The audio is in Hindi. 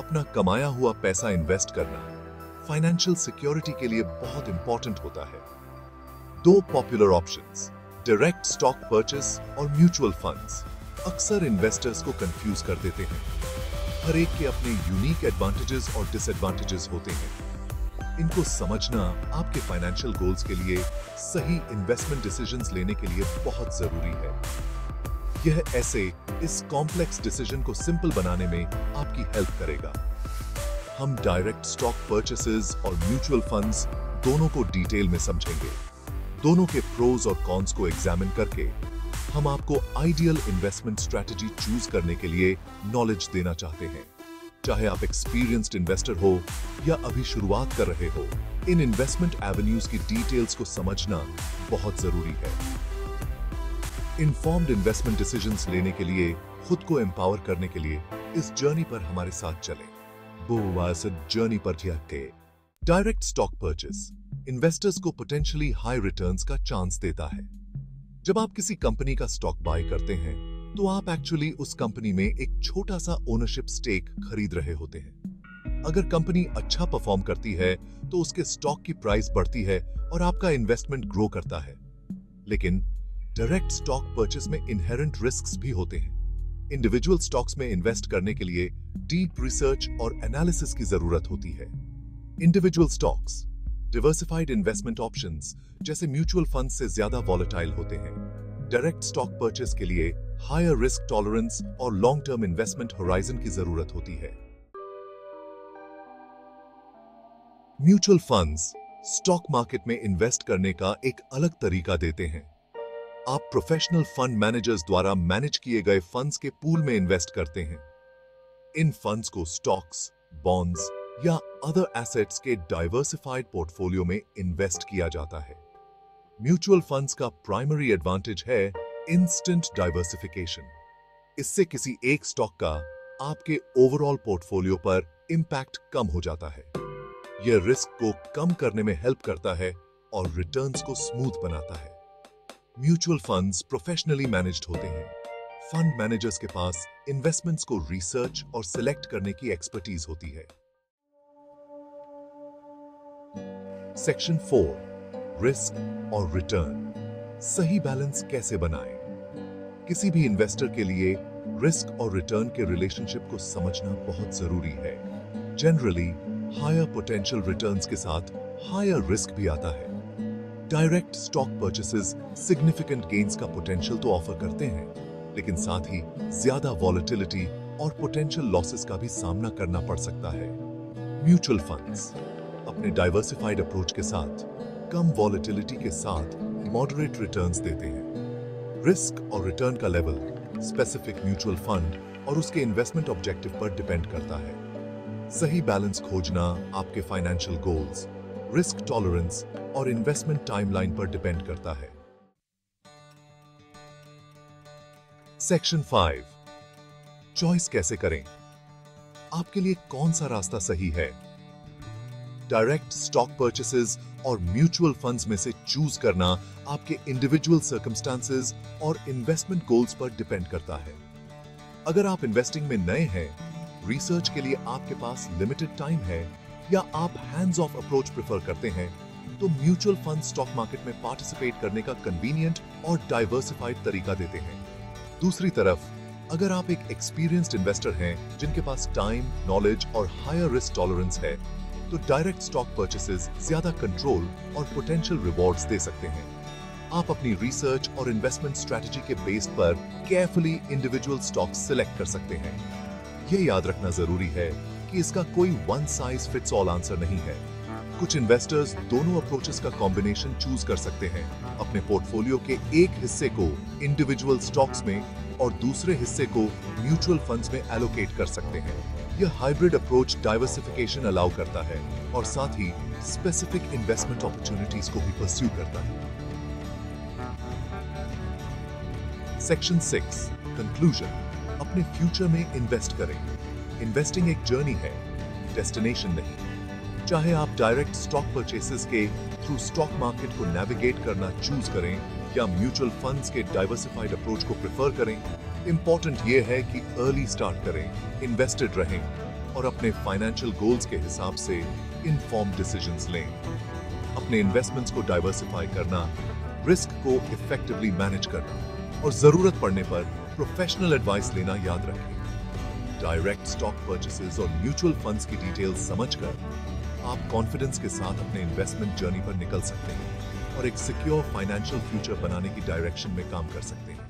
अपना कमाया हुआ पैसा इन्वेस्ट करना फाइनेंशियल सिक्योरिटी के लिए बहुत इंपॉर्टेंट होता है। दो popular options, direct stock purchase और म्यूचुअल फंड्स, अक्सर इन्वेस्टर्स को कंफ्यूज कर देते हैं। हर एक के अपने यूनिक एडवांटेजेस और डिसएडवांटेजेस होते हैं। इनको समझना आपके फाइनेंशियल गोल्स के लिए सही इन्वेस्टमेंट डिसीजंस लेने के लिए बहुत जरूरी है। यह ऐसे इस कॉम्प्लेक्स डिसीजन को सिंपल बनाने में आपकी हेल्प करेगा। हम डायरेक्ट स्टॉक परचेसेस और म्यूचुअल फंड्स दोनों को डिटेल में समझेंगे। दोनों के प्रोज और कॉन्स को एग्जामिन करके हम आपको आइडियल इन्वेस्टमेंट स्ट्रैटेजी चूज करने के लिए नॉलेज देना चाहते हैं। चाहे आप एक्सपीरियंस्ड इन्वेस्टर हो या अभी शुरुआत कर रहे हो, इन इन्वेस्टमेंट एवेन्यूज की डिटेल्स को समझना बहुत जरूरी है। इन्फॉर्म्ड इन्वेस्टमेंट डिसीजंस लेने के लिए, खुद को एम्पावर करने के लिए इस जर्नी पर हमारे साथ चलें। जर्नी पर के डायरेक्ट स्टॉक परचेस इन्वेस्टर्स को पोटेंशियली हाई रिटर्न्स का चांस देता है। जब आप किसी कंपनी का स्टॉक बाय करते हैं तो आप एक्चुअली उस कंपनी में एक छोटा सा ओनरशिप स्टेक खरीद रहे होते हैं। अगर कंपनी अच्छा परफॉर्म करती है तो उसके स्टॉक की प्राइस बढ़ती है और आपका इन्वेस्टमेंट ग्रो करता है। लेकिन डायरेक्ट स्टॉक परचेस में इनहेरेंट रिस्क्स भी होते हैं। इंडिविजुअल स्टॉक्स में इन्वेस्ट करने के लिए डीप रिसर्च और एनालिसिस की जरूरत होती है। Individual stocks diversified investment options जैसे म्यूचुअल फंड से ज्यादा वॉलेटाइल होते हैं। डायरेक्ट स्टॉक परचेस के लिए हायर रिस्क टॉलरेंस और लॉन्ग टर्म इन्वेस्टमेंट होराइजन की जरूरत होती है। म्यूचुअल फंड्स स्टॉक मार्केट में इन्वेस्ट करने का एक अलग तरीका देते हैं। आप प्रोफेशनल फंड मैनेजर्स द्वारा मैनेज किए गए फंड्स के पूल में इन्वेस्ट करते हैं। इन फंड्स को स्टॉक्स, बॉन्ड्स या अदर एसेट्स के डाइवर्सिफाइड पोर्टफोलियो में इन्वेस्ट किया जाता है। म्यूचुअल फंड्स का प्राइमरी एडवांटेज है इंस्टेंट डाइवर्सिफिकेशन। इससे किसी एक स्टॉक का आपके ओवरऑल पोर्टफोलियो पर इंपैक्ट कम हो जाता है। यह रिस्क को कम करने में हेल्प करता है और रिटर्न्स को स्मूथ बनाता है। म्यूचुअल फंड्स प्रोफेशनली मैनेज्ड होते हैं। फंड मैनेजर्स के पास इन्वेस्टमेंट्स को रिसर्च और सिलेक्ट करने की एक्सपर्टीज होती है। सेक्शन 4, रिस्क और रिटर्न। सही बैलेंस कैसे बनाएं? किसी भी इन्वेस्टर के लिए रिस्क और रिटर्न के रिलेशनशिप को समझना बहुत जरूरी है। जनरली हायर पोटेंशियल रिटर्न्स के साथ हायर रिस्क भी आता है। Direct stock purchases significant gains का पोटेंशियल तो ऑफर करते हैं, लेकिन साथ ही ज्यादा वॉलेटिलिटी और पोटेंशियल लॉसेस का भी सामना करना पड़ सकता है। म्यूचुअल फंड्स अपने डाइवर्सिफाइड अप्रोच के साथ कम वॉलेटिलिटी के साथ मॉडरेट रिटर्न्स देते हैं। रिस्क और रिटर्न का लेवल स्पेसिफिक म्यूचुअल फंड और उसके इन्वेस्टमेंट ऑब्जेक्टिव पर डिपेंड करता है। सही बैलेंस खोजना आपके फाइनेंशियल गोल्स, रिस्क टॉलरेंस और इन्वेस्टमेंट टाइमलाइन पर डिपेंड करता है। सेक्शन 5, चॉइस कैसे करें? आपके लिए कौन सा रास्ता सही है? डायरेक्ट स्टॉक परचेसेस और म्यूचुअल फंड्स में से चूज करना आपके इंडिविजुअल सर्कमस्टांसेस और इन्वेस्टमेंट गोल्स पर डिपेंड करता है। अगर आप इन्वेस्टिंग में नए हैं, रिसर्च के लिए आपके पास लिमिटेड टाइम है या आप हैंड्स ऑफ अप्रोच प्रेफर करते हैं, तो म्यूचुअल फंड स्टॉक मार्केट में पार्टिसिपेट करने का कन्वीनियंट और डाइवर्सिफाइड तरीका देते हैं। दूसरी तरफ, अगर आप एक एक्सपीरियंस्ड इन्वेस्टर हैं जिनके पास टाइम, नॉलेज और हायर रिस्क टॉलरेंस है, तो डायरेक्ट स्टॉक परचेसेस ज्यादा कंट्रोल और पोटेंशियल रिवॉर्ड्स दे सकते हैं। आप अपनी रिसर्च और इन्वेस्टमेंट स्ट्रेटजी के बेस पर केयरफुली इंडिविजुअल स्टॉक्स सिलेक्ट कर सकते हैं। यह याद रखना जरूरी है कि इसका कोई one size fits all answer नहीं है। कुछ इन्वेस्टर्स दोनों अप्रोचेस का कॉम्बिनेशन चूज कर सकते हैं। अपने पोर्टफोलियो के एक हिस्से को इंडिविजुअल स्टॉक्स में और दूसरे हिस्से को म्यूचुअल फंड्स में एलोकेट कर सकते हैं। यह हाइब्रिड अप्रोच डाइवर्सिफिकेशन अलाउ करता है और साथ ही स्पेसिफिक इन्वेस्टमेंट अपॉर्चुनिटीज को भी परस्यू करता है। Section 6, conclusion. अपने फ्यूचर में इन्वेस्ट करें। इन्वेस्टिंग एक जर्नी है, डेस्टिनेशन नहीं। चाहे आप डायरेक्ट स्टॉक परचेसेस के थ्रू स्टॉक मार्केट को नेविगेट करना चूज करें या म्यूचुअल फंड्स के डाइवर्सिफाइड अप्रोच को प्रेफर करें, इंपॉर्टेंट यह है कि अर्ली स्टार्ट करें, इन्वेस्टेड रहें और अपने फाइनेंशियल गोल्स के हिसाब से इनफॉर्म्ड डिसीजंस लें। अपने इन्वेस्टमेंट्स को डाइवर्सिफाई करना, रिस्क को इफेक्टिवली मैनेज करना और जरूरत पड़ने पर प्रोफेशनल एडवाइस लेना याद रखें। डायरेक्ट स्टॉक परचेसेस और म्यूचुअल फंड्स की डिटेल्स समझकर आप कॉन्फिडेंस के साथ अपने इन्वेस्टमेंट जर्नी पर निकल सकते हैं और एक सिक्योर फाइनेंशियल फ्यूचर बनाने की डायरेक्शन में काम कर सकते हैं।